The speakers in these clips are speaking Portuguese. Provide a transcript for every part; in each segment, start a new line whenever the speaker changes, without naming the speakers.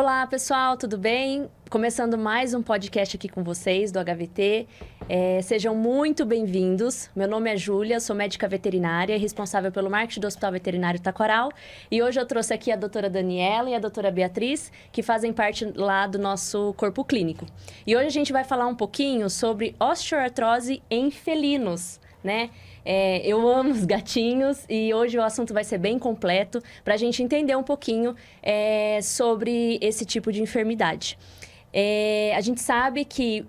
Olá, pessoal, tudo bem? Começando mais um podcast aqui com vocês do HVT. Sejam muito bem-vindos. Meu nome é Júlia, sou médica veterinária e responsável pelo marketing do Hospital Veterinário Taquaral. E hoje eu trouxe aqui a doutora Daniela e a doutora Beatriz, que fazem parte lá do nosso corpo clínico. E hoje a gente vai falar um pouquinho sobre osteoartrose em felinos, né? Eu amo os gatinhos e hoje o assunto vai ser bem completo para a gente entender um pouquinho sobre esse tipo de enfermidade. A gente sabe que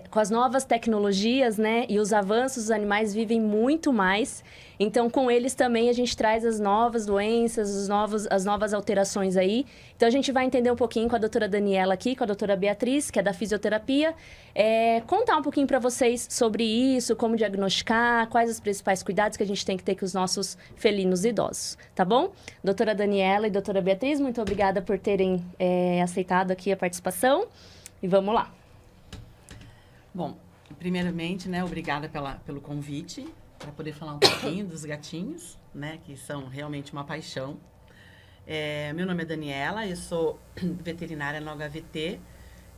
com as novas tecnologias, né, e os avanços, os animais vivem muito mais. Então, com eles também a gente traz as novas doenças, as novas alterações aí. Então, a gente vai entender um pouquinho com a doutora Daniela aqui, com a doutora Beatriz, que é da fisioterapia. Contar um pouquinho para vocês sobre isso, como diagnosticar, quais os principais cuidados que a gente tem que ter com os nossos felinos idosos, tá bom? Doutora Daniela e doutora Beatriz, muito obrigada por terem aceitado aqui a participação. E vamos lá.
Bom, primeiramente, né, obrigada pelo convite, para poder falar um pouquinho dos gatinhos, né, que são realmente uma paixão. Meu nome é Daniela, eu sou veterinária no HVT,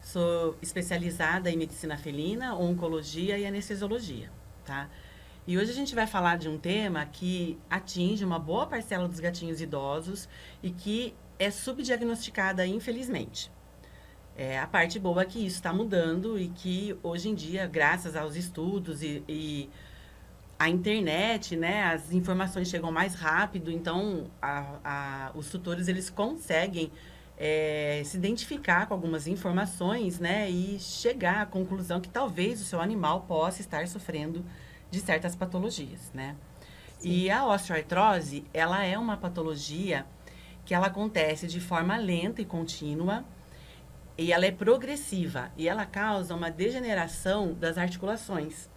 sou especializada em medicina felina, oncologia e anestesiologia, tá? E hoje a gente vai falar de um tema que atinge uma boa parcela dos gatinhos idosos e que é subdiagnosticada, infelizmente. A parte boa é que isso está mudando e que hoje em dia, graças aos estudos e a internet, né, as informações chegam mais rápido, então os tutores eles conseguem se identificar com algumas informações, né, e chegar à conclusão que talvez o seu animal possa estar sofrendo de certas patologias, né? Sim. E a osteoartrose, ela é uma patologia que ela acontece de forma lenta e contínua e ela é progressiva e ela causa uma degeneração das articulações.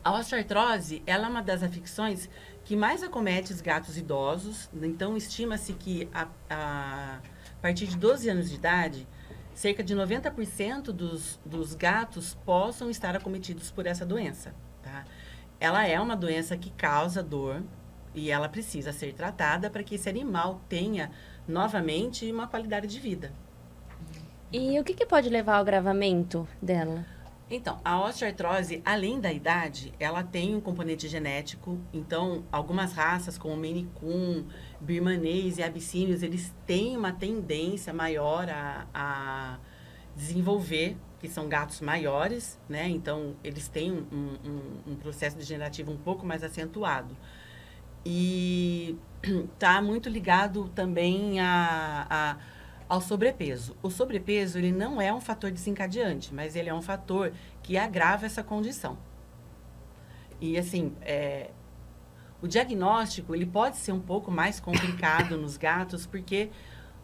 A osteoartrose, ela é uma das afecções que mais acomete os gatos idosos. Então, estima-se que a partir de 12 anos de idade, cerca de 90% dos gatos possam estar acometidos por essa doença, tá? Ela é uma doença que causa dor e ela precisa ser tratada para que esse animal tenha novamente uma qualidade de vida.
E o que pode levar ao agravamento dela?
Então, a osteoartrose, além da idade, ela tem um componente genético. Então, algumas raças, como Maine Coon, Birmanês e Abissínios, eles têm uma tendência maior a desenvolver, que são gatos maiores, né? Então, eles têm um processo degenerativo um pouco mais acentuado. E está muito ligado também ao sobrepeso. O sobrepeso, ele não é um fator desencadeante, mas ele é um fator que agrava essa condição. E, assim, o diagnóstico, ele pode ser um pouco mais complicado nos gatos, porque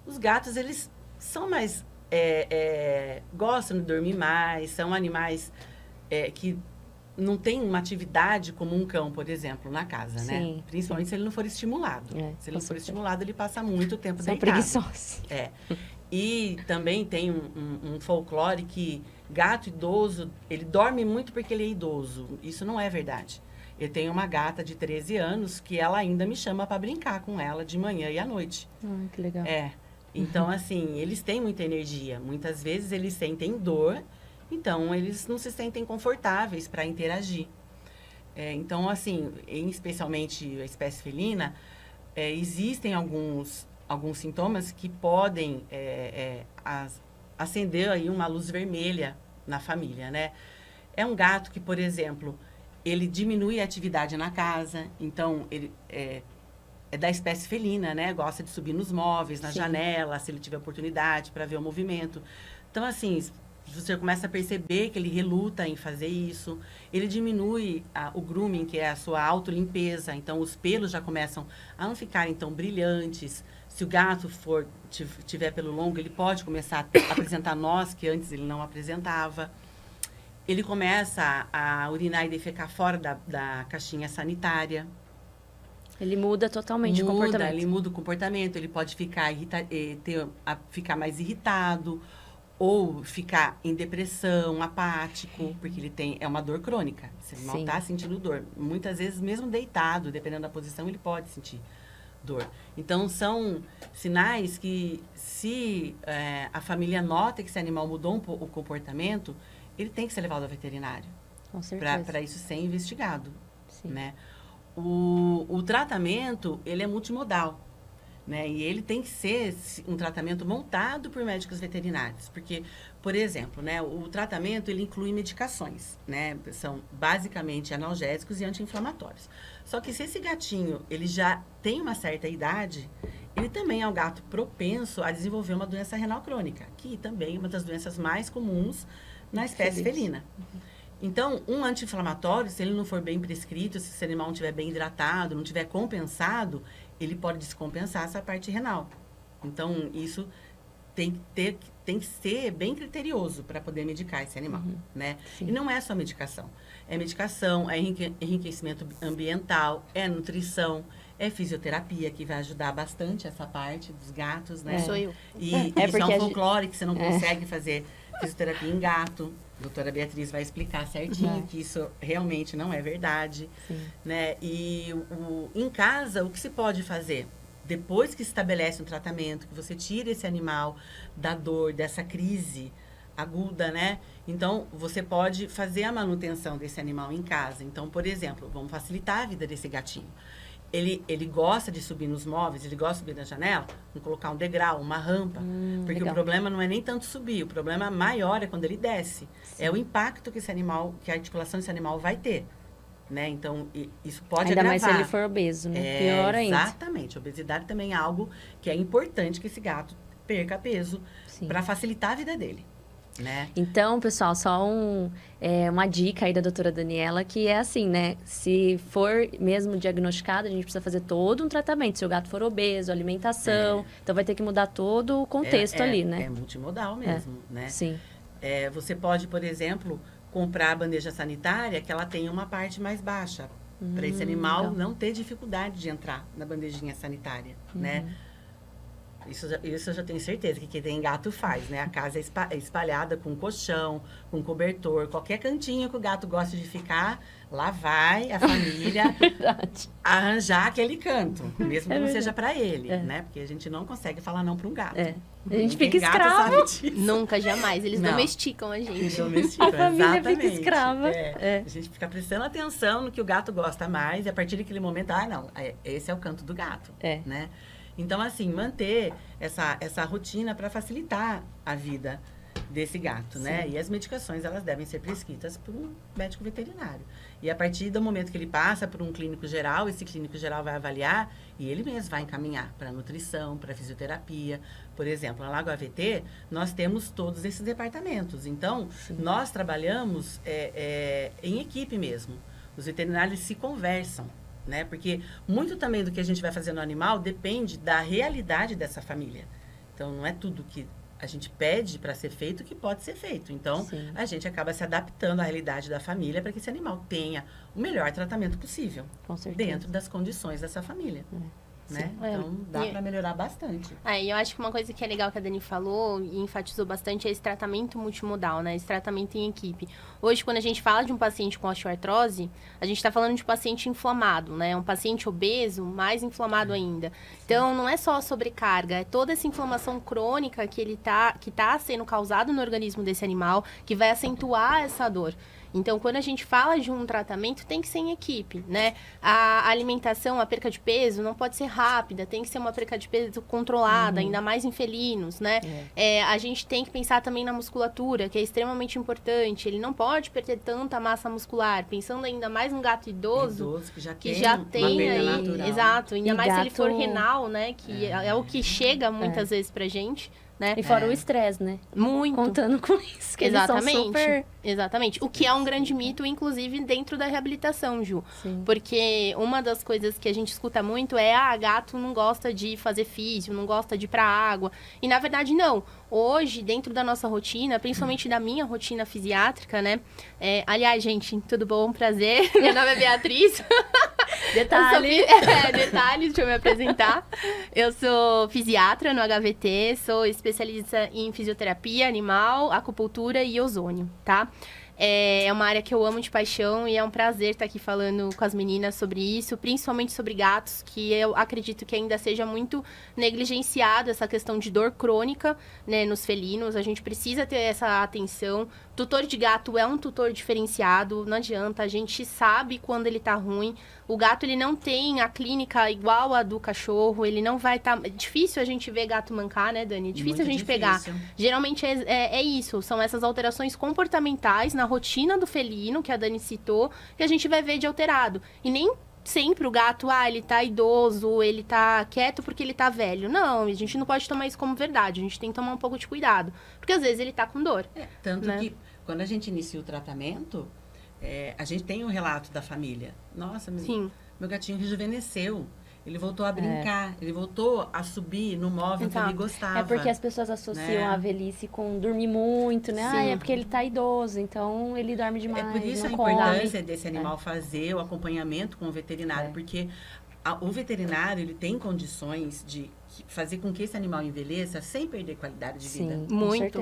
os gatos, eles são mais... gostam de dormir mais, são animais que não têm uma atividade como um cão, por exemplo, na casa, sim, né? Principalmente se ele não for estimulado. Se ele não for estimulado, ele passa muito tempo deitado.
São preguiçosos.
E também tem um folclore que gato idoso, ele dorme muito porque ele é idoso. Isso não é verdade. Eu tenho uma gata de 13 anos que ela ainda me chama para brincar com ela de manhã e à noite.
Que legal.
Então, assim, eles têm muita energia. Muitas vezes eles sentem dor, então eles não se sentem confortáveis para interagir. Então, assim, especialmente a espécie felina, existem alguns sintomas que podem acender aí uma luz vermelha na família, né? É um gato que, por exemplo, ele diminui a atividade na casa, então ele é da espécie felina, né? Gosta de subir nos móveis, na janela, se ele tiver oportunidade para ver o movimento. Então, assim, você começa a perceber que ele reluta em fazer isso. Ele diminui o grooming, que é a sua autolimpeza. Então, os pelos já começam a não ficarem tão brilhantes. Se o gato tiver pelo longo, ele pode começar a apresentar nós, que antes ele não apresentava. Ele começa a urinar e defecar fora da caixinha sanitária.
Ele muda totalmente o comportamento.
Ele muda o comportamento. Ele pode ficar, ficar mais irritado ou ficar em depressão, apático, porque ele é uma dor crônica. Você não está sentindo dor. Muitas vezes, mesmo deitado, dependendo da posição, ele pode sentir dor. Então, são sinais que, se a família nota que esse animal mudou o comportamento, ele tem que ser levado ao veterinário.
Com certeza.
Para isso ser investigado,
Sim.
né? O tratamento, ele é multimodal, né? E ele tem que ser um tratamento montado por médicos veterinários. Porque, por exemplo, né, o tratamento, ele inclui medicações, né? São basicamente analgésicos e anti-inflamatórios. Só que se esse gatinho, ele já tem uma certa idade, ele também é um gato propenso a desenvolver uma doença renal crônica, que também é uma das doenças mais comuns na espécie felina. Então, um anti-inflamatório, se ele não for bem prescrito, se esse animal não estiver bem hidratado, não estiver compensado, ele pode descompensar essa parte renal. Então, isso tem que ser bem criterioso para poder medicar esse animal, né?
Sim.
E não é só medicação. É medicação, é enriquecimento ambiental, é nutrição, é fisioterapia, que vai ajudar bastante essa parte dos gatos, né?
Sou eu.
E isso
porque
é um
a
folclore que você não consegue fazer fisioterapia em gato. A doutora Beatriz vai explicar certinho que isso realmente não é verdade.
Sim.
Né? E em casa, o que se pode fazer? Depois que se estabelece um tratamento, que você tira esse animal da dor, dessa crise aguda, né? Então, você pode fazer a manutenção desse animal em casa. Então, por exemplo, vamos facilitar a vida desse gatinho. Ele gosta de subir nos móveis, ele gosta de subir na janela, vamos colocar um degrau, uma rampa. Porque
legal.
o problema não é nem tanto subir, o problema maior é quando ele desce.
Sim.
É o impacto que esse animal, que a articulação desse animal vai ter. Né? Então, isso pode
Ainda
agravar.
mais se ele for obeso, né? Pior ainda.
Exatamente. A obesidade também é algo que é importante que esse gato perca peso para facilitar a vida dele. Né?
Então, pessoal, só uma dica aí da doutora Daniela, que é assim, né? Se for mesmo diagnosticado, a gente precisa fazer todo um tratamento. Se o gato for obeso, alimentação, então vai ter que mudar todo o contexto ali, né?
É multimodal mesmo, né?
Sim.
Você pode, por exemplo, comprar a bandeja sanitária que ela tenha uma parte mais baixa, para esse animal
legal.
não ter dificuldade de entrar na bandejinha sanitária, né? Isso eu já tenho certeza que quem tem gato faz, né? A casa é espalhada com colchão, com cobertor, qualquer cantinho que o gato gosta de ficar, lá vai a família arranjar aquele canto, mesmo que não seja para ele, né? Porque a gente não consegue falar não para um gato.
A gente fica
Gato
escravo.
sabe disso.
Nunca, jamais. Eles
Não.
domesticam a gente.
Eles domesticam,
A família fica
exatamente.
escrava.
A gente fica prestando atenção no que o gato gosta mais e a partir daquele momento, esse é o canto do gato, né? Então, assim, manter essa rotina para facilitar a vida desse gato, né? E as medicações, elas devem ser prescritas por um médico veterinário. E a partir do momento que ele passa por um clínico geral, esse clínico geral vai avaliar e ele mesmo vai encaminhar para nutrição, para fisioterapia. Por exemplo, na Lago AVT, nós temos todos esses departamentos. Então, nós trabalhamos em equipe mesmo. Os veterinários se conversam. Né? Porque muito também do que a gente vai fazer no animal depende da realidade dessa família. Então, não é tudo que a gente pede para ser feito que pode ser feito. Então, a gente acaba se adaptando à realidade da família para que esse animal tenha o melhor tratamento possível.
Com certeza.
Dentro das condições dessa família. Né? Então, dá para melhorar bastante.
E eu acho que uma coisa que é legal que a Dani falou e enfatizou bastante é esse tratamento multimodal, né? Esse tratamento em equipe. Hoje, quando a gente fala de um paciente com osteoartrose, a gente está falando de um paciente inflamado, né? Um paciente obeso, mais inflamado ainda. Então, não é só a sobrecarga, é toda essa inflamação crônica que tá sendo causada no organismo desse animal, que vai acentuar essa dor. Então, quando a gente fala de um tratamento, tem que ser em equipe, né? A alimentação, a perca de peso não pode ser rápida, tem que ser uma perca de peso controlada, ainda mais em felinos, né? A gente tem que pensar também na musculatura, que é extremamente importante. Ele não pode perder tanta massa muscular, pensando ainda mais num gato idoso
que
já tem
uma perda
aí,
natural.
Exato, ainda
E
mais se ele
gato-
for renal, né? Que é o que chega muitas vezes pra gente, né?
E fora o estresse, né?
Muito.
Contando com isso, que
Exatamente.
eles são super...
Exatamente. O que é um grande mito, inclusive, dentro da reabilitação, Ju.
Sim.
Porque uma das coisas que a gente escuta muito é, gato não gosta de fazer físio, não gosta de ir pra água. E, na verdade, não. Hoje, dentro da nossa rotina, principalmente da minha rotina fisiátrica, né? Aliás, gente, tudo bom? Prazer. Meu nome é Beatriz.
Detalhe.
Detalhe, deixa eu me apresentar. Eu sou fisiatra no HVT, sou especialista em fisioterapia animal, acupuntura e ozônio, tá? É uma área que eu amo de paixão e é um prazer estar aqui falando com as meninas sobre isso, principalmente sobre gatos, que eu acredito que ainda seja muito negligenciado essa questão de dor crônica, né, nos felinos. A gente precisa ter essa atenção. Tutor de gato é um tutor diferenciado, não adianta, a gente sabe quando ele tá ruim. O gato, ele não tem a clínica igual a do cachorro, ele não vai estar... É difícil a gente ver gato mancar, né, Dani? É difícil
Muito
a gente pegar. Geralmente é isso, são essas alterações comportamentais na rotina do felino, que a Dani citou, que a gente vai ver de alterado. E nem sempre o gato, ele tá idoso, ele tá quieto porque ele tá velho. Não, a gente não pode tomar isso como verdade, a gente tem que tomar um pouco de cuidado. Porque às vezes ele tá com dor.
Tanto
né?
que quando a gente inicia o tratamento, a gente tem um relato da família. Nossa, meu gatinho rejuvenesceu. Ele voltou a brincar, ele voltou a subir no móvel que ele gostava.
É porque as pessoas associam a velhice com dormir muito, né? É porque ele tá idoso, então ele dorme demais.
É por isso a importância desse animal fazer o acompanhamento com o veterinário, porque o veterinário, ele tem condições de fazer com que esse animal envelheça sem perder qualidade de vida.
Muito.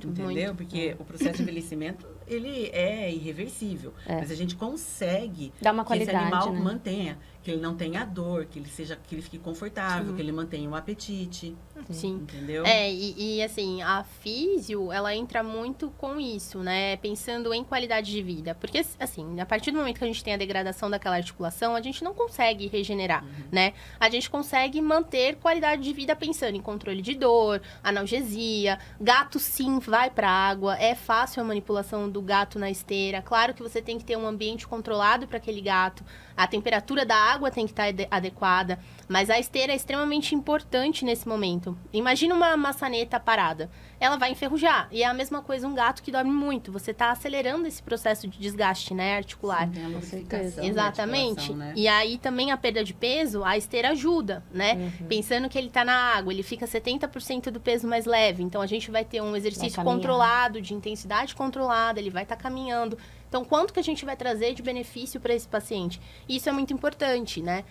Entendeu? Porque o processo de envelhecimento, ele é irreversível. Mas a gente consegue
dar uma
que
qualidade,
esse animal
né?
mantenha, que ele não tenha dor, que ele fique confortável, que ele mantenha um apetite.
Sim.
Entendeu?
E assim, a físio, ela entra muito com isso, né? Pensando em qualidade de vida. Porque, assim, a partir do momento que a gente tem a degradação daquela articulação, a gente não consegue regenerar, né? A gente consegue manter qualidade de vida pensando em controle de dor, analgesia. Gato, sim, vai pra água. É fácil a manipulação do gato na esteira. Claro que você tem que ter um ambiente controlado para aquele gato. A temperatura da água tem que estar adequada. Mas a esteira é extremamente importante nesse momento. Imagina uma maçaneta parada. Ela vai enferrujar. E é a mesma coisa um gato que dorme muito. Você está acelerando esse processo de desgaste, né, articular.
Sim, tem a lubrificação da
Exatamente.
articulação, né?
E aí também a perda de peso, a esteira ajuda, né? Pensando que ele está na água, ele fica 70% do peso mais leve. Então a gente vai ter um exercício controlado, de intensidade controlada, ele vai estar caminhando. Então, quanto que a gente vai trazer de benefício para esse paciente? Isso é muito importante, né?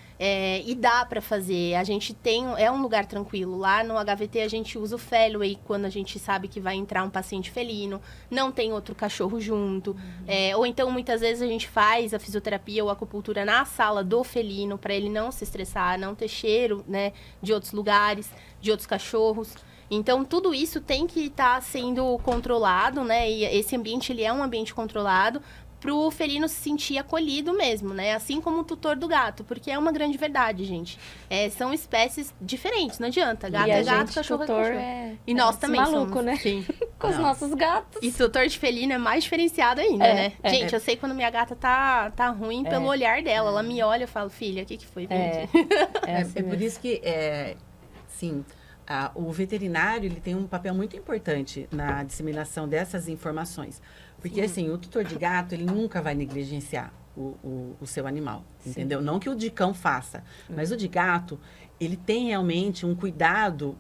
E dá para fazer. A gente é um lugar tranquilo. Lá no HVT, a gente usa o Falloway quando a gente sabe que vai entrar um paciente felino. Não tem outro cachorro junto. Ou então, muitas vezes, a gente faz a fisioterapia ou a acupuntura na sala do felino, para ele não se estressar, não ter cheiro, né, de outros lugares, de outros cachorros. Então, tudo isso tem que estar sendo controlado, né? E esse ambiente, ele é um ambiente controlado para o felino se sentir acolhido mesmo, né? Assim como o tutor do gato, porque é uma grande verdade, gente. São espécies diferentes, não adianta. Gato é gato, cachorro é cachorro. E nós também
maluco,
somos.
Né?
Sim.
Com os nossos gatos.
E tutor de felino é mais diferenciado ainda, né? Gente, eu sei quando minha gata tá ruim pelo olhar dela. Ela me olha e fala, filha, o que foi?
É por isso que, sim... o veterinário, ele tem um papel muito importante na disseminação dessas informações. Porque, assim, o tutor de gato, ele nunca vai negligenciar o seu animal, entendeu? Não que o de cão faça, mas o de gato, ele tem realmente um cuidado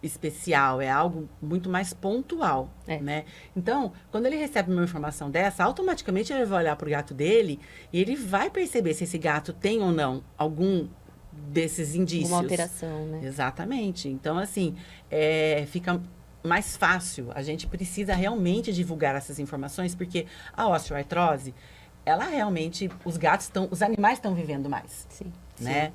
especial, é algo muito mais pontual, né? Então, quando ele recebe uma informação dessa, automaticamente ele vai olhar para o gato dele e ele vai perceber se esse gato tem ou não algum desses indícios.
Uma alteração, né?
Exatamente. Então, assim, fica mais fácil. A gente precisa realmente divulgar essas informações, porque a osteoartrose, ela realmente, os animais estão vivendo mais.
Sim.
Né?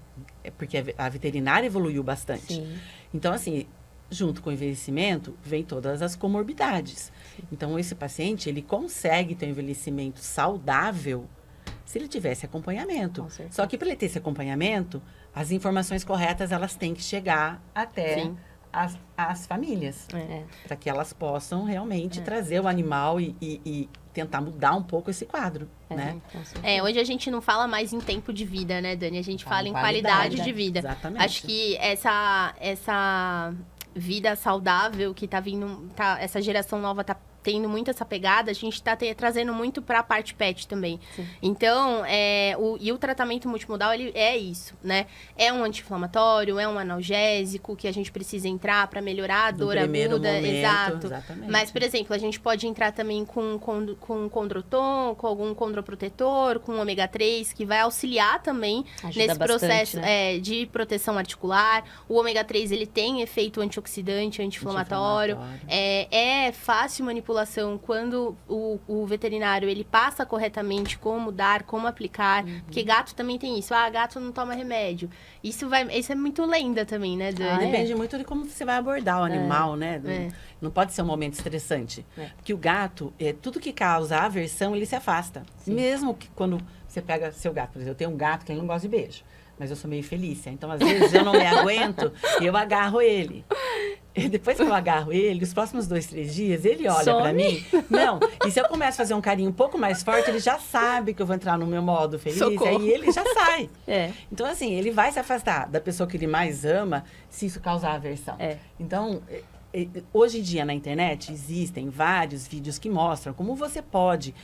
Porque a veterinária evoluiu bastante.
Sim.
Então, assim, junto com o envelhecimento, vem todas as comorbidades.
Sim.
Então, esse paciente, ele consegue ter um envelhecimento saudável se ele tivesse acompanhamento. Só que para ele ter esse acompanhamento, as informações corretas, elas têm que chegar até as famílias. Para que elas possam realmente trazer o animal e tentar mudar um pouco esse quadro, né?
Hoje a gente não fala mais em tempo de vida, né, Dani? A gente fala em qualidade de vida.
Exatamente.
Acho que essa vida saudável que tá vindo, essa geração nova tá tendo muito essa pegada, a gente está trazendo muito para a parte pet também.
Sim.
Então, o tratamento multimodal, ele é isso, né? É um anti-inflamatório, é um analgésico que a gente precisa entrar para melhorar a dor aguda. Exato.
Exatamente.
Mas, por exemplo, a gente pode entrar também com Condroton, com algum condroprotetor, com ômega 3, que vai auxiliar também nesse processo,
né?
De proteção articular. O ômega 3, ele tem efeito antioxidante, anti-inflamatório. É fácil manipular manipulação quando o veterinário ele passa corretamente como dar, como aplicar, porque gato também tem isso. Gato não toma remédio. Isso é muito lenda também, né, Dani?
Depende muito de como você vai abordar o animal, né? Não pode ser um momento estressante. Porque o gato, tudo que causa aversão, ele se afasta. Sim. Mesmo que quando você pega seu gato, por exemplo, eu tenho um gato que ele não gosta de beijo. Mas eu sou meio Felícia. Então, às vezes, eu não me aguento e eu agarro ele. E depois que eu agarro ele, os próximos 2, 3 dias, ele olha pra mim. Não, e se eu começo a fazer um carinho um pouco mais forte, ele já sabe que eu vou entrar no meu modo Felícia.
Socorro.
E ele já sai. Então, assim, ele vai se afastar da pessoa que ele mais ama se isso causar aversão. Então, hoje em dia na internet existem vários vídeos que mostram como você pode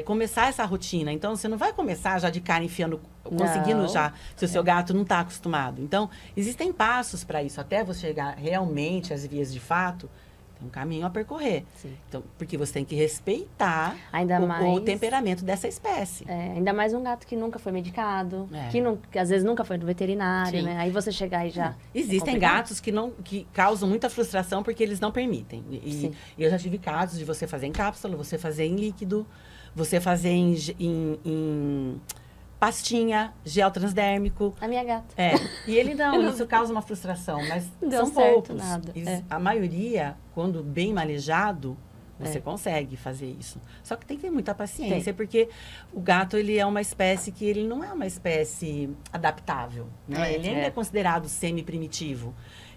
começar essa rotina. Então, você não vai começar já de cara enfiando, conseguindo já, se o seu gato não está acostumado. Então, existem passos para isso, até você chegar realmente às vias de fato. Tem um caminho a percorrer. Sim. Então, porque você tem que respeitar o temperamento dessa espécie.
Ainda mais um gato que nunca foi medicado, que às vezes nunca foi no veterinário, né? Aí você chegar e já...
Existem gatos que causam muita frustração porque eles não permitem. E eu já tive casos de você fazer em cápsula, você fazer em líquido, você fazer em pastinha, gel transdérmico.
A minha gata.
E ele não, isso causa uma frustração, mas são poucos. Nada. A maioria, quando bem manejado, você consegue fazer isso. Só que tem que ter muita paciência, porque o gato, ele é uma espécie que ele não é uma espécie adaptável, né? Ele ainda é considerado semi-primitivo.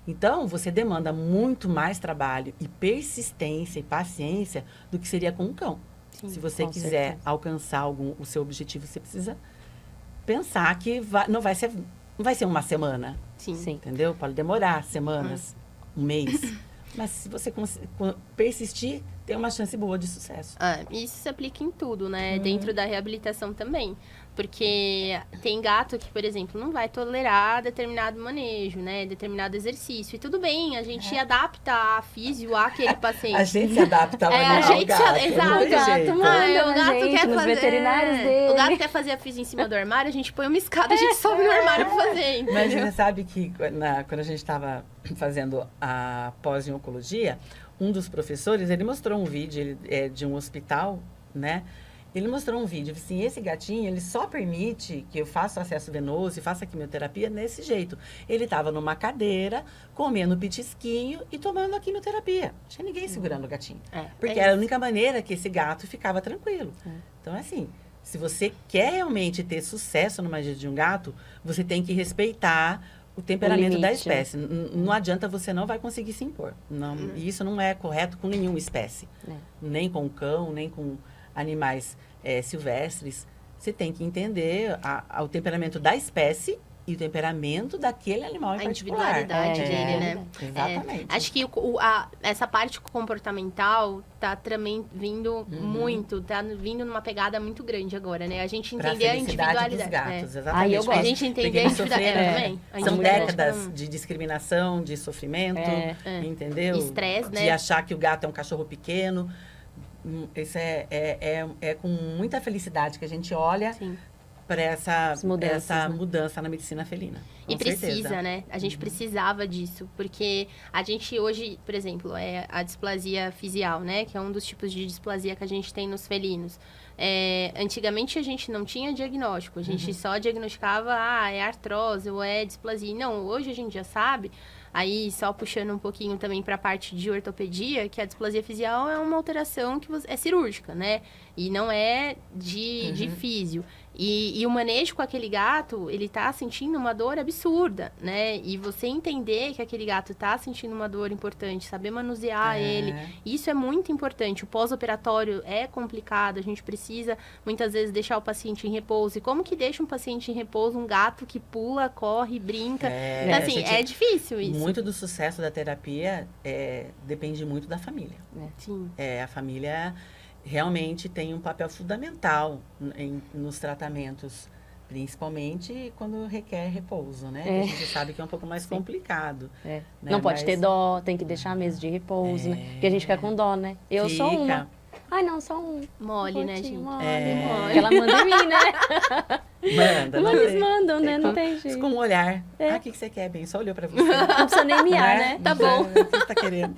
Então, você demanda muito mais trabalho e persistência e paciência do que seria com um cão. Sim, se você quiser alcançar o seu objetivo, você precisa pensar que não vai ser uma semana.
Sim.
Entendeu? Pode demorar semanas, um mês. Mas se você persistir, tem uma chance boa de sucesso.
Isso se aplica em tudo, né? Dentro da reabilitação também. Porque tem gato que, por exemplo, não vai tolerar determinado manejo, né? Determinado exercício. E tudo bem, a gente adapta a físio àquele paciente.
A gente se adapta ao animal, gato.
Exato.
O gato manda
o gato quer fazer,
veterinários dele.
O gato quer fazer a físio em cima do armário, a gente põe uma escada, a gente sobe no armário pra fazer, entendeu?
Mas você sabe que quando a gente estava fazendo a pós em oncologia, um dos professores, ele mostrou um vídeo de um hospital, né? Ele mostrou um vídeo, assim, esse gatinho, ele só permite que eu faça acesso venoso e faça quimioterapia nesse jeito. Ele estava numa cadeira, comendo pitisquinho e tomando a quimioterapia. Não tinha ninguém segurando o gatinho. Porque era a única maneira que esse gato ficava tranquilo. Então, assim, se você quer realmente ter sucesso no manejo de um gato, você tem que respeitar o temperamento da espécie. Não adianta, você não vai conseguir se impor. E isso não é correto com nenhuma espécie. Nem com cão, nem com animais silvestres. Você tem que entender o temperamento da espécie e o temperamento daquele animal em particular.
A individualidade dele, né?
Exatamente.
Acho que essa parte comportamental tá também vindo muito, tá vindo numa pegada muito grande agora, né? A gente entender a individualidade
dos gatos, exatamente.
Eu gosto.
A gente entender a individualidade também.
São décadas de discriminação, de sofrimento, entendeu?
Estresse, né?
De achar que o gato é um cachorro pequeno. Isso é com muita felicidade que a gente olha para essa mudança na medicina felina.
E precisa, né? A gente precisava disso, porque a gente hoje, por exemplo, a displasia fisial, né? Que é um dos tipos de displasia que a gente tem nos felinos. Antigamente a gente não tinha diagnóstico, a gente só diagnosticava, é artrose ou é displasia. Não, hoje a gente já sabe. Aí, só puxando um pouquinho também para a parte de ortopedia, que a displasia fisial é uma alteração que é cirúrgica, né? E não é de físio. E o manejo com aquele gato, ele tá sentindo uma dor absurda, né? E você entender que aquele gato tá sentindo uma dor importante, saber manusear ele, isso é muito importante. O pós-operatório é complicado, a gente precisa, muitas vezes, deixar o paciente em repouso. E como que deixa um paciente em repouso um gato que pula, corre, brinca? Então, assim, é difícil isso.
Muito do sucesso da terapia depende muito da família.
Sim.
A família realmente tem um papel fundamental nos tratamentos, principalmente quando requer repouso, né? A gente sabe que é um pouco mais complicado. Né?
Não pode ter dó, tem que deixar a mesa de repouso, né? Porque a gente fica com dó, né? Eu sou uma. Ai, não, só um.
Mole, né, gente?
Mole. Ela manda em mim, né? Eles mandam, né? Não tem jeito.
Com um olhar. O que você quer, bem? Só olhou pra você.
Não precisa nem miar, né?
Tá bom. O que você tá querendo?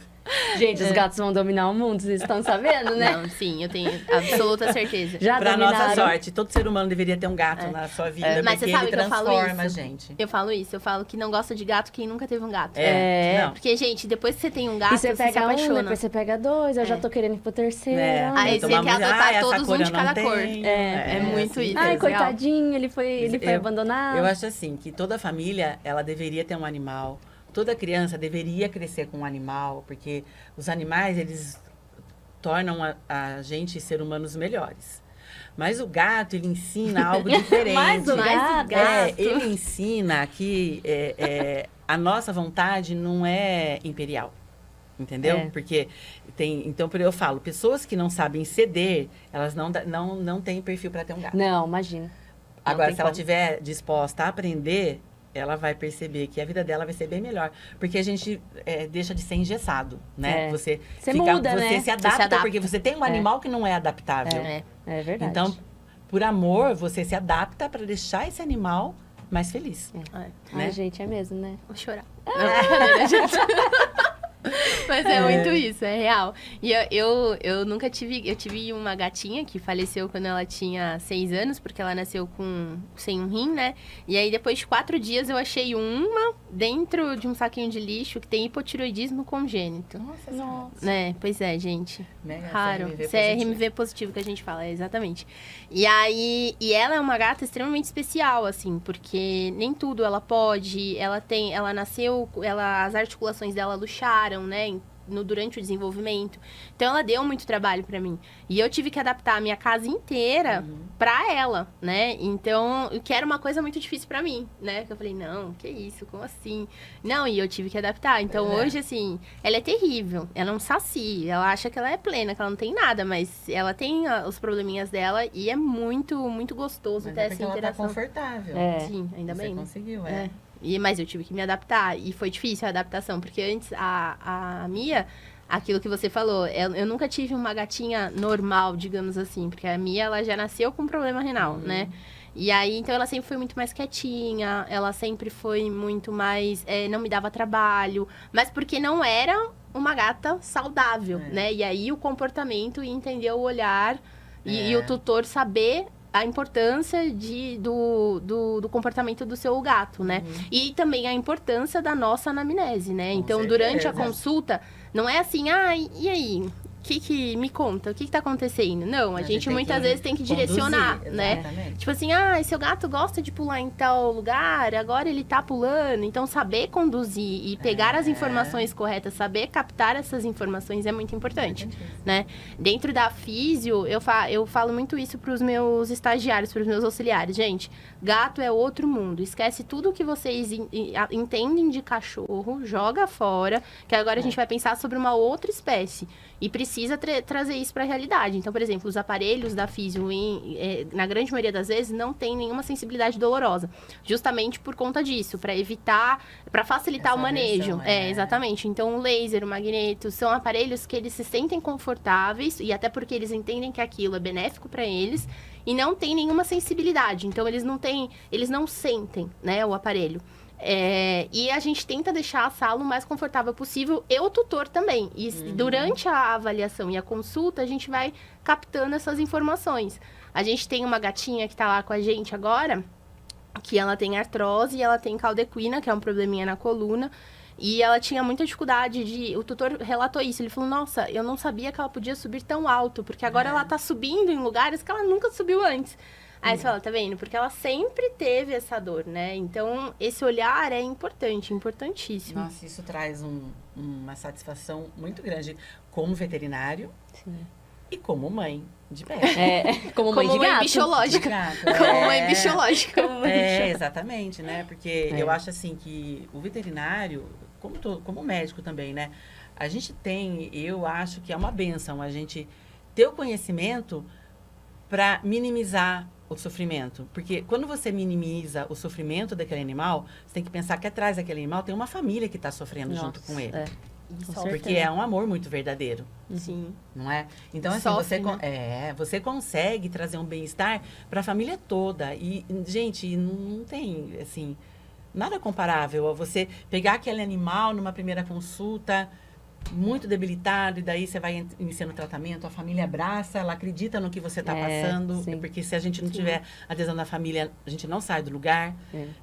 Gente, os gatos vão dominar o mundo, vocês estão sabendo, né?
Não, sim, eu tenho absoluta certeza.
Já
Pra
dominaram.
nossa sorte, todo ser humano deveria ter um gato na sua vida,
Mas
porque
você sabe
ele
que eu falo
transforma a
isso?
gente.
Eu falo isso, eu falo que não gosta de gato quem nunca teve um gato.
Não.
Porque, gente, depois que você tem um gato,
E você
se
pega um,
apaixona.
depois você pega dois, eu já tô querendo ir pro terceiro.
Aí
então
você
uma
quer
mulher,
adotar
essa
todos
cor
um
eu
de
não
cada
tenho.
cor. É muito
assim
isso.
Ai,
Real.
coitadinho, ele foi abandonado.
Eu acho assim, que toda família, ela deveria ter um animal. Toda criança deveria crescer com um animal, porque os animais, eles tornam a gente ser humanos melhores. Mas o gato, ele ensina algo diferente.
Mais o gato.
Ele ensina que a nossa vontade não é imperial. Entendeu? Porque então eu falo, pessoas que não sabem ceder, elas não têm perfil para ter um gato.
Não, imagina.
Agora,
tem
se ela
como.
estiver disposta a aprender, ela vai perceber que a vida dela vai ser bem melhor. Porque a gente deixa de ser engessado, né?
É.
Você
muda,
você
né?
se adapta,
se adapta.
porque você tem um animal que não é adaptável.
É verdade.
Então, por amor, você se adapta para deixar esse animal mais feliz.
Ai,
né?
gente, é mesmo, né?
Vou chorar. Não, gente. Mas é muito isso, é real. E eu nunca tive... Eu tive uma gatinha que faleceu quando ela tinha 6 anos, porque ela nasceu sem um rim, né? E aí, depois de 4 dias, eu achei uma dentro de um saquinho de lixo que tem hipotiroidismo congênito.
Nossa.
Né? Pois é, gente.
Né?
Raro.
CRMV
CRMV positivo que a gente fala, exatamente. E aí, ela é uma gata extremamente especial, assim, porque nem tudo ela pode. Ela nasceu, as articulações dela luxaram, né? Durante o desenvolvimento. Então, ela deu muito trabalho pra mim. E eu tive que adaptar a minha casa inteira pra ela, né? Então, que era uma coisa muito difícil pra mim, né? Que eu falei, não, que isso? Como assim? Não, e eu tive que adaptar. Então, hoje, assim, ela é terrível. Ela é um saci. Ela acha que ela é plena, que ela não tem nada. Mas ela tem os probleminhas dela. E é muito, muito gostoso
Mas
ter essa
ela tá
interação.
confortável.
Sim, ainda
Você
bem. né?
conseguiu,
Mas eu tive que me adaptar. E foi difícil a adaptação. Porque antes, a Mia, aquilo que você falou, eu nunca tive uma gatinha normal, digamos assim. Porque a Mia, ela já nasceu com problema renal, né? E aí, então, ela sempre foi muito mais quietinha. Ela sempre foi muito mais... não me dava trabalho. Mas porque não era uma gata saudável, né? E aí, o comportamento e entender o olhar. E o tutor saber a importância do comportamento do seu gato, né? E também a importância da nossa anamnese, né?
Com
Então,
certeza.
durante a consulta, não é assim, e aí? Me conta, o que tá acontecendo? Não, a gente
tem
muitas
que
vezes tem que
conduzir,
direcionar, né?
exatamente.
Tipo assim, seu gato gosta de pular em tal lugar, agora ele tá pulando. Então, saber conduzir e pegar as informações corretas, saber captar essas informações é muito importante, né? Dentro da físio, eu falo muito isso pros meus estagiários, pros meus auxiliares. Gente, gato é outro mundo. Esquece tudo que vocês entendem de cachorro, joga fora, que agora a gente vai pensar sobre uma outra espécie. E precisa trazer isso para a realidade. Então, por exemplo, os aparelhos da físio, na grande maioria das vezes, não tem nenhuma sensibilidade dolorosa. Justamente por conta disso, para evitar, para facilitar
Essa
o manejo.
aversão,
Exatamente. Então, o laser, o magneto, são aparelhos que eles se sentem confortáveis, e até porque eles entendem que aquilo é benéfico para eles, e não tem nenhuma sensibilidade. Então, eles não sentem, né, o aparelho. E a gente tenta deixar a sala o mais confortável possível, e o tutor também. E durante a avaliação e a consulta, a gente vai captando essas informações. A gente tem uma gatinha que tá lá com a gente agora, que ela tem artrose e ela tem caldequina, que é um probleminha na coluna. E ela tinha muita dificuldade o tutor relatou isso. Ele falou, nossa, eu não sabia que ela podia subir tão alto, porque agora ela tá subindo em lugares que ela nunca subiu antes. Aí você fala, tá vendo? Porque ela sempre teve essa dor, né? Então, esse olhar é importante, importantíssimo.
Nossa, isso traz uma satisfação muito grande como veterinário e como mãe de pet.
Como mãe de
Como mãe
gato.
bichológica.
Gato,
Como mãe bichológica.
Exatamente, né? Porque eu acho assim que o veterinário, como médico também, né? A gente eu acho que é uma bênção a gente ter o conhecimento para minimizar o sofrimento. Porque quando você minimiza o sofrimento daquele animal, você tem que pensar que atrás daquele animal tem uma família que está sofrendo junto com ele. Porque é um amor muito verdadeiro.
Sim.
Não é? Então, assim,
Sofre,
você consegue trazer um bem-estar para a família toda. E, gente, não tem, assim, nada comparável a você pegar aquele animal numa primeira consulta muito debilitado, e daí você vai iniciando o tratamento, a família abraça, ela acredita no que você está passando,
sim.
porque se a gente não tiver adesão da família, a gente não sai do lugar,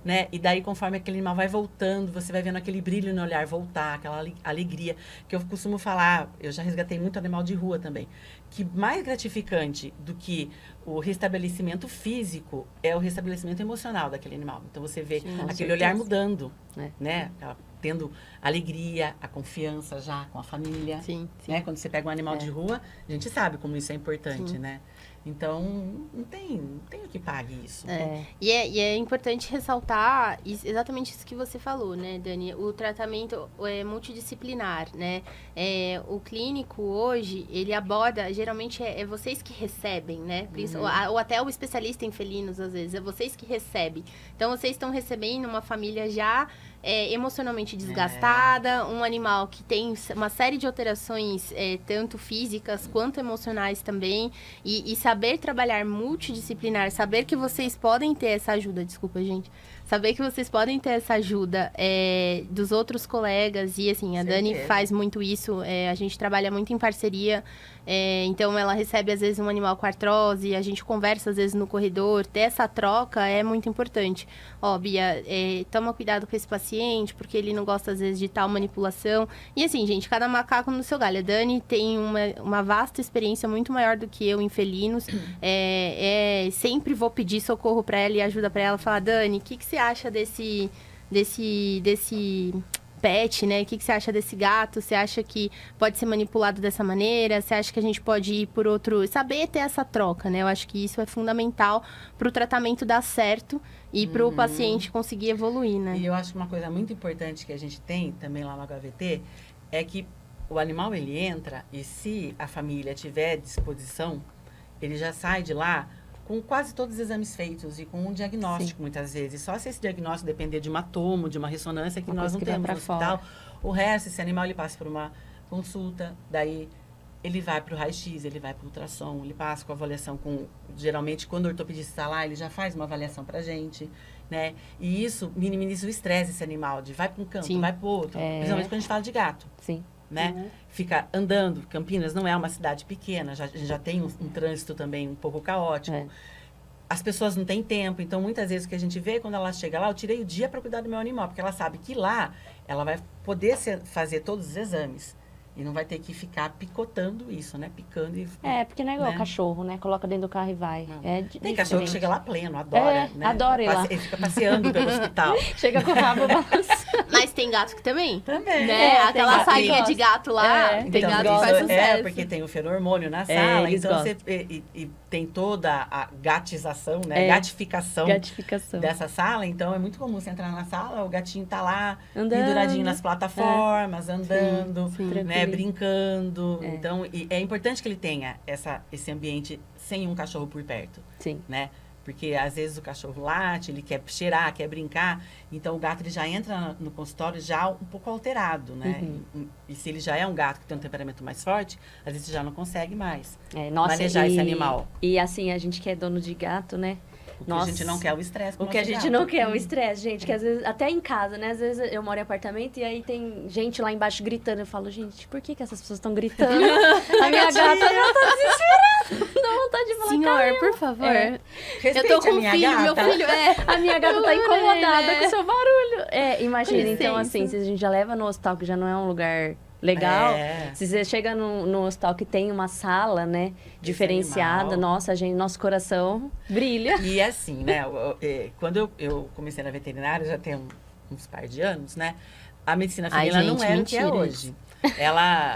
né? E daí, conforme aquele animal vai voltando, você vai vendo aquele brilho no olhar voltar, aquela alegria, que eu costumo falar, eu já resgatei muito animal de rua também, que mais gratificante do que o restabelecimento físico é o restabelecimento emocional daquele animal. Então, você vê aquele olhar mudando, né? Tendo alegria, a confiança já com a família.
Sim.
Né? Quando você pega um animal de rua, a gente sabe como isso é importante, né? Então, não tem o que pague isso.
E é importante ressaltar exatamente isso que você falou, né, Dani? O tratamento é multidisciplinar, né? O clínico hoje, ele aborda, geralmente é vocês que recebem, né? Ou até o especialista em felinos, às vezes, é vocês que recebem. Então, vocês estão recebendo uma família já emocionalmente desgastada, um animal que tem uma série de alterações, tanto físicas quanto emocionais também, e saber trabalhar multidisciplinar, saber que vocês podem ter essa ajuda, desculpa, gente, saber que vocês podem ter essa ajuda dos outros colegas, e assim, a Dani faz muito isso, a gente trabalha muito em parceria, então ela recebe às vezes um animal com artrose, a gente conversa às vezes no corredor, ter essa troca é muito importante. Ó, Bia, toma cuidado com esse paciente, porque ele não gosta às vezes de tal manipulação. E assim, gente, cada macaco no seu galho. A Dani tem uma vasta experiência muito maior do que eu em felinos. Sempre vou pedir socorro para ela e ajuda para ela. Falar, Dani, o que você acha desse pet, né? O que você acha desse gato? Você acha que pode ser manipulado dessa maneira? Você acha que a gente pode ir por outro... Saber ter essa troca, né? Eu acho que isso é fundamental para o tratamento dar certo e para o paciente conseguir evoluir, né?
E eu acho que uma coisa muito importante que a gente tem também lá no HVT é que o animal, ele entra e se a família tiver disposição, ele já sai de lá com quase todos os exames feitos e com um diagnóstico, muitas vezes. Só se esse diagnóstico depender de uma tomo, de uma ressonância, que nós não temos no hospital. O resto, esse animal, ele passa por uma consulta, daí ele vai para o raio-x, ele vai para o ultrassom, ele passa com avaliação com... Geralmente, quando o ortopedista está lá, ele já faz uma avaliação para a gente, né? E isso minimiza o estresse desse animal, de vai para um canto, vai para o outro. Principalmente quando a gente fala de gato. Né? Fica andando. Campinas não é uma cidade pequena, a gente já tem um trânsito também um pouco caótico. As pessoas não têm tempo, então muitas vezes o que a gente vê quando ela chega lá, eu tirei o dia para cuidar do meu animal, porque ela sabe que lá ela vai poder fazer todos os exames. E não vai ter que ficar picotando isso, né? Picando e...
porque não é igual cachorro, né? Coloca dentro do carro e vai.
Tem cachorro que chega lá pleno, adora, né?
Adora ir lá.
Ele fica passeando pelo hospital.
Chega com o rabo balançando.
Mas tem gato que também.
Também.
Né? Aquela saguinha de gato lá, tem
então,
gato que faz sucesso.
Porque tem o feromônio na sala, então e tem toda a gatização, né? Gatificação dessa sala. Então, é muito comum você entrar na sala, o gatinho tá lá, penduradinho nas plataformas, andando, né? Brincando. Então, é importante que ele tenha esse ambiente sem um cachorro por perto. Né? Porque, às vezes, o cachorro late, ele quer cheirar, quer brincar. Então, o gato ele já entra no consultório já um pouco alterado, né? E se ele já é um gato que tem um temperamento mais forte, às vezes você já não consegue mais manejar esse animal.
E, assim, a gente que é dono de gato, né?
O que a gente não quer é o estresse.
O que a gente não quer é o estresse, gente. Que às vezes, até em casa, né? Às vezes eu moro em apartamento e aí tem gente lá embaixo gritando. Eu falo, gente, por que essas pessoas estão gritando? A minha gata já tá desesperada. Dá vontade de falar,
senhor, por favor.
Eu
tô com um filho, meu filho
a minha gata tá incomodada com o seu barulho. Imagina, então assim, se a gente já leva no hospital, que já não é um lugar... legal. Se você chega no hospital que tem uma sala, né, diferenciada, nossa, nosso coração brilha.
E assim, né, quando eu comecei na veterinária, já tem uns par de anos, né, a medicina felina não era o que é hoje.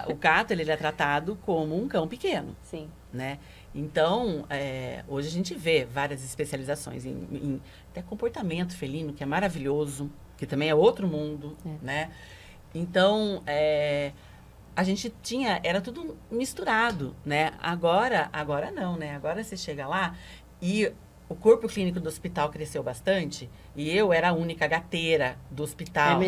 O gato, ele é tratado como um cão pequeno. Né? Então, hoje a gente vê várias especializações em até comportamento felino, que é maravilhoso, que também é outro mundo, né? Então, a gente era tudo misturado, né? Agora não, né? Agora você chega lá e o corpo clínico do hospital cresceu bastante e eu era a única gateira do hospital.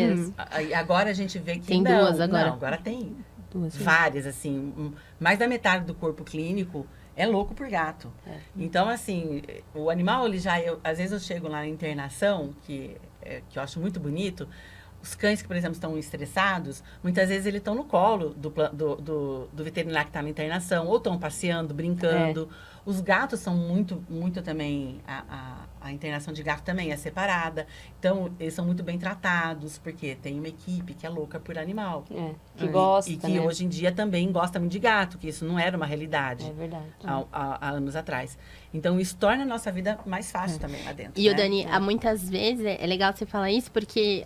Agora a gente vê que
tem duas agora.
Não, agora tem várias, assim. Mais da metade do corpo clínico é louco por gato. Então, assim, o animal, ele já... às vezes eu chego lá na internação, que eu acho muito bonito, Os cães que, por exemplo, estão estressados, muitas vezes eles estão no colo do veterinário que está na internação, ou estão passeando, brincando. Os gatos são muito também... A internação de gato também é separada. Então, eles são muito bem tratados, porque tem uma equipe que é louca por animal.
Que gosta,
E que hoje em dia também gosta muito de gato, que isso não era uma realidade.
É verdade.
Há anos atrás. Então, isso torna a nossa vida mais fácil também lá dentro.
E, o Dani, muitas vezes, é legal você falar isso, porque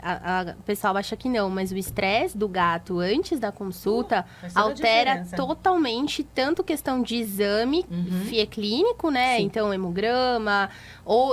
o pessoal acha que não, mas o estresse do gato antes da consulta
faz toda a
altera
diferença.
totalmente, tanto questão de exame clínico, né?
Sim.
Então, hemograma,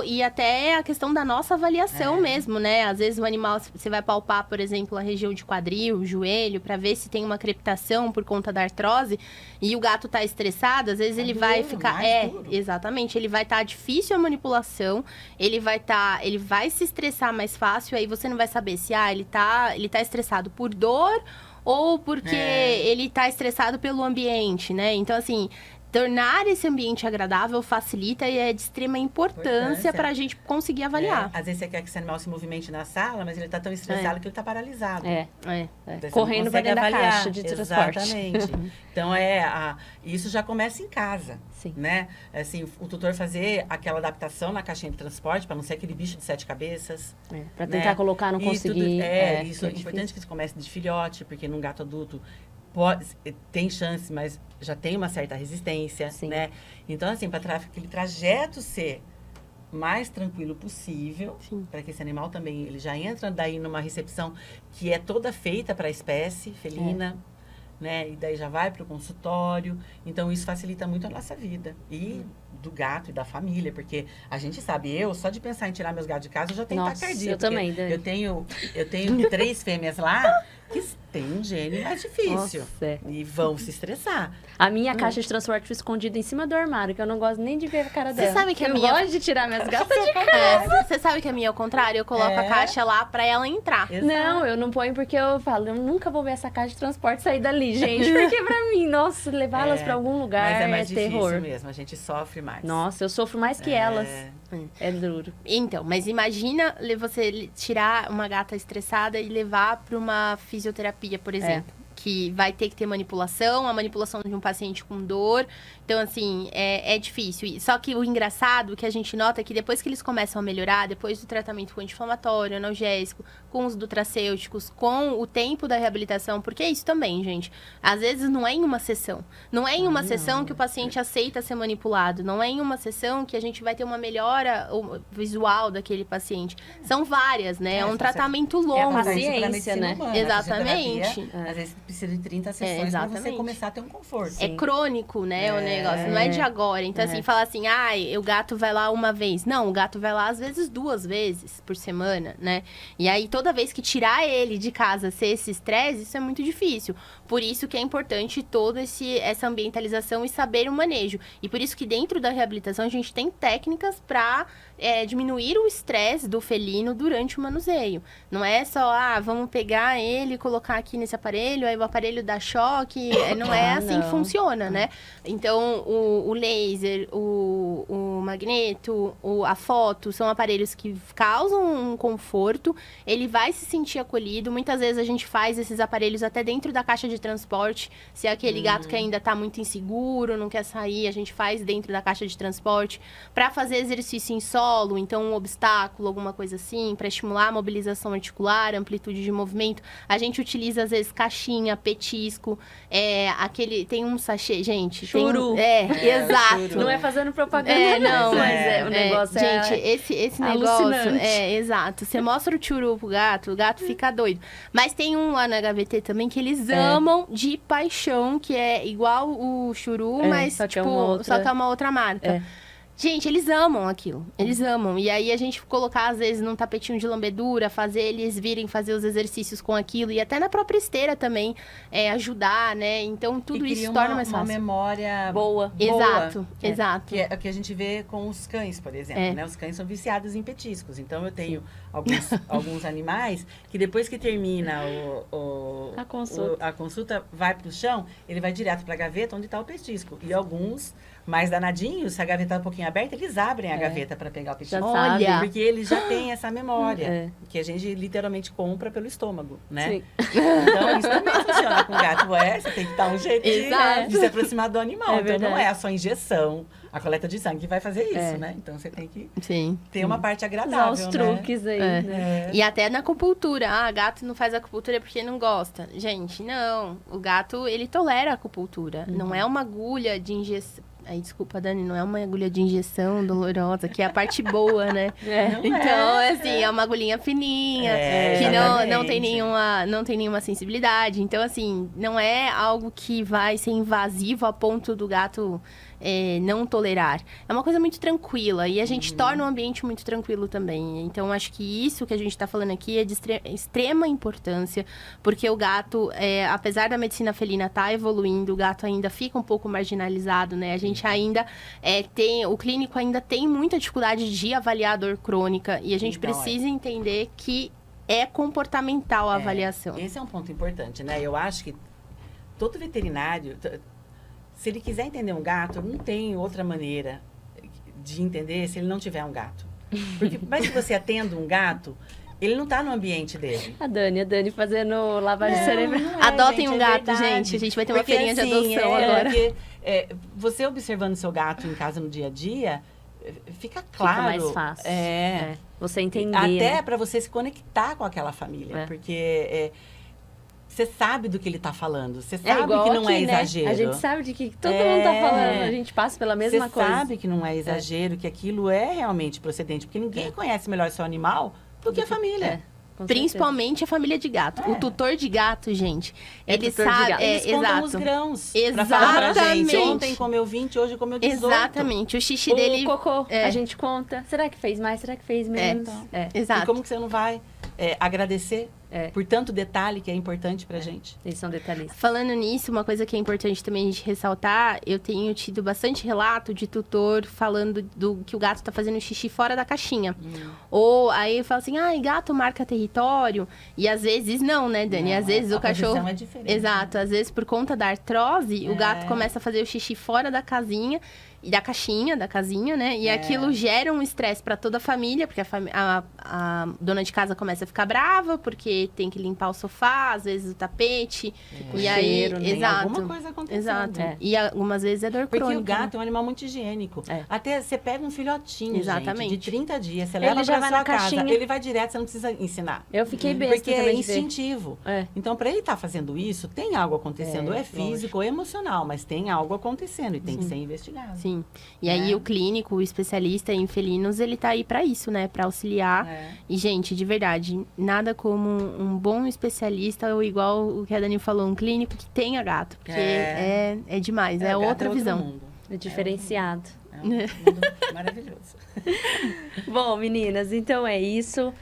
e até a questão da nossa avaliação mesmo, né? Às vezes o animal, você vai palpar, por exemplo, a região de quadril, joelho, para ver se tem uma crepitação por conta da artrose, e o gato tá estressado, às vezes ele vai
duro,
ficar...
mais duro.
Exatamente, ele vai estar difícil a manipulação, ele vai se estressar mais fácil, aí você não vai saber se ele tá estressado por dor ou porque ele tá estressado pelo ambiente, né? Então, assim, tornar esse ambiente agradável facilita e é de extrema importância para a gente conseguir avaliar.
Às vezes você quer que esse animal se movimente na sala, mas ele tá tão estressado que ele tá paralisado. Daí você
Correndo
não
pra
consegue
dentro da
avaliar.
caixa de transporte.
Exatamente. Então, isso já começa em casa.
Sim.
Né? Assim, o tutor fazer aquela adaptação na caixinha de transporte, para não ser aquele bicho de 7 cabeças.
Para tentar colocar, não conseguir.
Isso é importante que comece de filhote, porque num gato adulto tem chance, mas já tem uma certa resistência,
Sim.
né? Então, assim, para aquele trajeto ser mais tranquilo possível, para que esse animal também, ele já entra daí numa recepção que é toda feita para a espécie felina, né? E daí já vai para o consultório. Então, isso facilita muito a nossa vida. E do gato e da família, porque a gente sabe, só de pensar em tirar meus gatos de casa, eu já tenho taquicardia.
Eu também, Dani.
Eu tenho 3 fêmeas lá que tem um gene mais difícil.
Nossa.
E vão se estressar.
A minha caixa de transporte foi escondida em cima do armário, que eu não gosto nem de ver a cara dela.
Você sabe que
eu
a minha...
gosto de tirar minhas gatas de casa.
Você sabe que a minha é o contrário? Eu coloco a caixa lá pra ela entrar.
Exato.
Não, eu não ponho porque eu falo, eu nunca vou ver essa caixa de transporte sair dali, gente. Porque pra mim, nossa, levá-las pra algum lugar
Mas é mais difícil
terror.
mesmo, a gente sofre mais.
Nossa, eu sofro mais que elas. É duro.
Então, mas imagina você tirar uma gata estressada e levar para uma fisioterapia, por exemplo. Que vai ter que ter manipulação, a manipulação de um paciente com dor. Então, assim, é difícil. Só que o engraçado que a gente nota é que depois que eles começam a melhorar, depois do tratamento com anti-inflamatório, analgésico, com os nutracêuticos, com o tempo da reabilitação, porque é isso também, gente. Às vezes não é em uma sessão. Não é em uma sessão que o paciente aceita ser manipulado. Não é em uma sessão que a gente vai ter uma melhora visual daquele paciente. São várias, né? É um tratamento longo.
paciência, né?
Exatamente.
Às vezes precisa de 30 sessões para você começar a ter um conforto.
É crônico, né, o negócio. Não é de agora. Então, assim, falar assim, o gato vai lá uma vez. Não, o gato vai lá, às vezes, 2 vezes por semana, né? E aí, toda vez que tirar ele de casa, ser esse estresse, isso é muito difícil. Por isso que é importante toda essa ambientalização e saber o manejo. E por isso que dentro da reabilitação, a gente tem técnicas para diminuir o estresse do felino durante o manuseio. Não é só, vamos pegar ele e colocar aqui nesse aparelho, aí o aparelho dá choque. Não é assim que funciona, né? Então, o laser, o magneto, a foto, são aparelhos que causam um conforto. Ele vai se sentir acolhido. Muitas vezes a gente faz esses aparelhos até dentro da caixa de transporte. Se é aquele gato que ainda está muito inseguro, não quer sair, a gente faz dentro da caixa de transporte. Para fazer exercício em solo, então um obstáculo, alguma coisa assim, para estimular a mobilização articular, amplitude de movimento, a gente utiliza às vezes caixinha, petisco, tem um sachê, gente.
Churu.
Exato.
Churu.
Não é fazendo propaganda,
não,
mas o negócio
gente, esse negócio exato. Você mostra o churu pro gato, o gato fica doido. Mas tem um lá na HVT também que eles amam de paixão, que é igual o churu, mas
só que
só que é uma outra marca. Gente, eles amam aquilo. Eles amam. E aí, a gente colocar, às vezes, num tapetinho de lambedura, fazer eles virem fazer os exercícios com aquilo. E até na própria esteira também, ajudar, né? Então, tudo isso torna mais fácil.
Uma memória
boa.
Exato, exato.
Que é o que a gente vê com os cães, por exemplo, né? Os cães são viciados em petiscos. Então, eu tenho alguns animais que depois que termina a consulta vai pro chão, ele vai direto pra gaveta onde tá o petisco. E alguns mais danadinhos, se a gaveta tá um pouquinho aberta, eles abrem a gaveta para pegar o peixe.
Já
Olha.
sabe.
Porque eles já têm essa memória,
É.
que a gente literalmente compra pelo estômago, né?
Sim.
Então, isso também funciona com gato. Você tem que dar um jeito
Exato.
de se aproximar do animal.
É
Então, não
verdade.
é a sua injeção, a coleta de sangue que vai fazer isso,
É.
né? Então, você tem que
Sim.
ter uma parte
Usar
agradável,
os
né?
truques aí,
É.
né?
E até na acupuntura. Ah, gato não faz acupuntura porque não gosta. Gente, não. O gato, ele tolera a acupuntura. Não é uma agulha de injeção. Aí, desculpa, Dani, não é uma agulha de injeção dolorosa, que é a parte boa, né?
É.
Então, assim, é uma agulhinha fininha,
É,
que não
exatamente.
tem nenhuma sensibilidade. Então, assim, não é algo que vai ser invasivo a ponto do gato não tolerar. É uma coisa muito tranquila e a gente torna o ambiente muito tranquilo também. Então, acho que isso que a gente está falando aqui é de extrema importância, porque o gato, apesar da medicina felina estar evoluindo, o gato ainda fica um pouco marginalizado, né? A gente ainda o clínico ainda tem muita dificuldade de avaliar a dor crônica e a gente
Então,
precisa entender que é comportamental a avaliação.
Esse é um ponto importante, né? Eu acho que todo veterinário, se ele quiser entender um gato, não tem outra maneira de entender se ele não tiver um gato. Porque, mas se você atenda um gato, ele não está no ambiente dele.
A Dani fazendo lavagem cerebral.
Não é,
Adotem
gente,
um
é
gato,
verdade.
gente. A gente vai ter uma
Porque,
feirinha de
assim,
adoção agora.
Porque, você observando seu gato em casa no dia a dia, fica claro.
Fica mais fácil.
É.
Você entender,
Até
né?
para você se conectar com aquela família.
É.
Porque você sabe do que ele está falando. Você
É
sabe
igual
que não
aqui,
é
né?
exagero.
A gente sabe de que todo mundo tá falando. A gente passa pela mesma
Você
coisa.
sabe que não é exagero, que aquilo é realmente procedente. Porque ninguém conhece melhor seu animal do que a família.
Com
Principalmente a família de gato. O tutor de gato, gente,
É
ele
tutor de
sabe...
gato.
Eles contam
exato.
os grãos pra falar pra gente.
Exatamente.
Ontem comeu 20, hoje comeu 18.
Exatamente. O xixi
O
dele...
cocô,
é.
a gente conta. Será que fez mais? Será que fez menos? É.
E
Exato.
como que você não vai agradecer por tanto detalhe que é importante pra gente?
Eles são detalhistas.
Falando nisso, uma coisa que é importante também a gente ressaltar, eu tenho tido bastante relato de tutor falando do que o gato tá fazendo xixi fora da caixinha. Ou aí fala assim, gato marca território. E às vezes não, né, Dani?
Não,
Às vezes
a
o cachorro...
posição é diferente.
Exato. Às vezes por conta da artrose, o gato começa a fazer o xixi fora da casinha. E da casinha, né? E aquilo gera um estresse para toda a família, porque a dona de casa começa a ficar brava, porque tem que limpar o sofá, às vezes o tapete.
Com
E aí,
cheiro, né?
Tem
exato.
alguma coisa acontecendo.
Exato.
É.
E algumas vezes é dor
Porque
crônica.
o gato é um animal muito higiênico.
É.
Até você pega um filhotinho,
Exatamente.
gente, de 30 dias, você
Ele
leva
já
pra
vai
sua
na
casa,
caixinha.
ele vai direto, você não precisa ensinar.
Eu fiquei besta
Porque é
também de ver.
instintivo.
É.
Então, para ele estar fazendo isso, tem algo acontecendo.
É,
É físico ou emocional, mas tem algo acontecendo e tem que ser investigado.
Sim. E aí o clínico, o especialista em felinos, ele tá aí pra isso, né? Pra auxiliar. E, gente, de verdade, nada como um bom especialista ou igual o que a Dani falou, um clínico que tenha gato. Porque é demais, é
o gato
outra
outro
visão.
mundo.
É diferenciado.
É um mundo maravilhoso.
Bom, meninas, então é isso.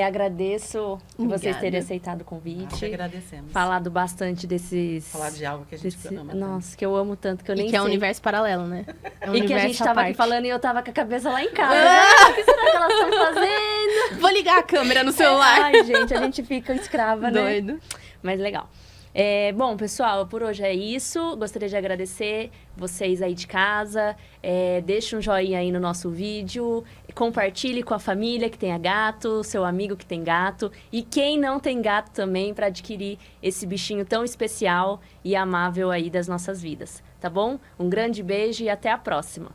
Agradeço vocês
Obrigada.
terem aceitado o
Nós
convite.
que agradecemos.
Falado bastante desses...
Falar de algo que a gente ama tanto.
Nossa, que eu amo tanto, que eu nem
E que é um
sei.
universo paralelo, né? É um
E que a
universo
gente
à
tava aqui
parte.
falando e eu tava com a cabeça lá em casa. O que será que elas estão fazendo?
Vou ligar a câmera no celular.
Ai, gente, a gente fica escrava, né?
Doido.
Mas legal. Bom, pessoal, por hoje é isso. Gostaria de agradecer vocês aí de casa. Deixe um joinha aí no nosso vídeo. Compartilhe com a família que tenha gato, seu amigo que tem gato. E quem não tem gato também, para adquirir esse bichinho tão especial e amável aí das nossas vidas. Tá bom? Um grande beijo e até a próxima.